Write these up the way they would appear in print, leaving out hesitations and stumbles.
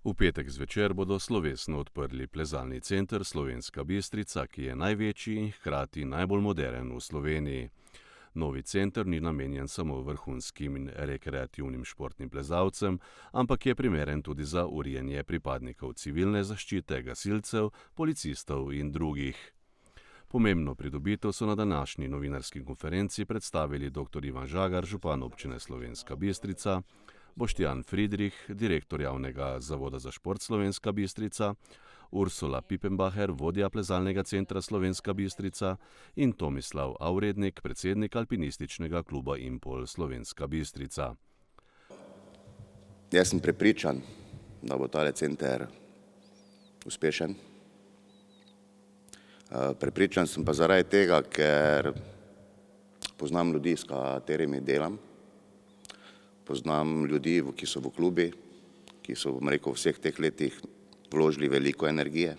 V petek zvečer bodo slovesno odprli plezalni center Slovenska Bistrica, ki je največji in hkrati najbolj moderen v Sloveniji. Novi center ni namenjen samo vrhunskim in rekreativnim športnim plezalcem, ampak je primeren tudi za urjenje pripadnikov civilne zaščite, gasilcev, policistov in drugih. Pomembno pridobitev so na današnji novinarski konferenci predstavili dr. Ivan Žagar, župan občine Slovenska Bistrica, Boštjan Friedrich, direktor javnega zavoda za šport Slovenska Bistrica, Ursula Pipenbacher, vodja plezalnega centra Slovenska Bistrica in Tomislav Avrednik, predsednik alpinističnega kluba Impol Slovenska Bistrica. Jaz sem prepričan, da bo tale center uspešen. Prepričan sem pa zaradi tega, ker poznam ljudi, s katerimi delam. Poznam ljudi, ki so v klubi, ki so, v vseh teh letih vložili veliko energije,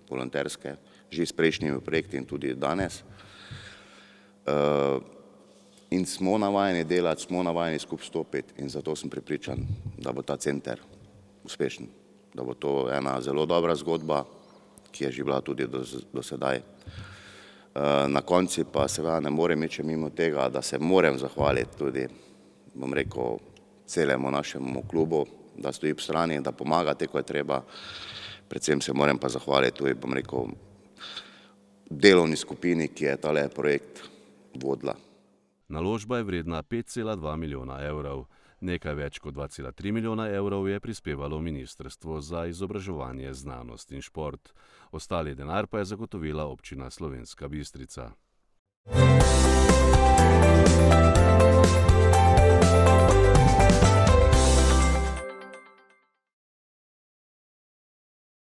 volonterske, že s prejšnjimi projekti in tudi danes. In smo navajeni delati, smo navajeni skupaj stopiti in zato sem prepričan, da bo ta center uspešen, da bo to ena zelo dobra zgodba, ki je že bila tudi do sedaj. Na koncu pa seveda ne morem iti mimo tega, da se moram zahvaliti tudi, celemu našemu klubu, da stoji ob strani, da pomagate, ko je treba. Predvsem se moram pa zahvaliti tudi, delovni skupini, ki je tale projekt vodila. Naložba je vredna 5,2 milijona evrov. Nekaj več kot 2,3 milijona evrov je prispevalo Ministrstvo za izobraževanje, znanost in šport. Ostali denar pa je zagotovila občina Slovenska Bistrica.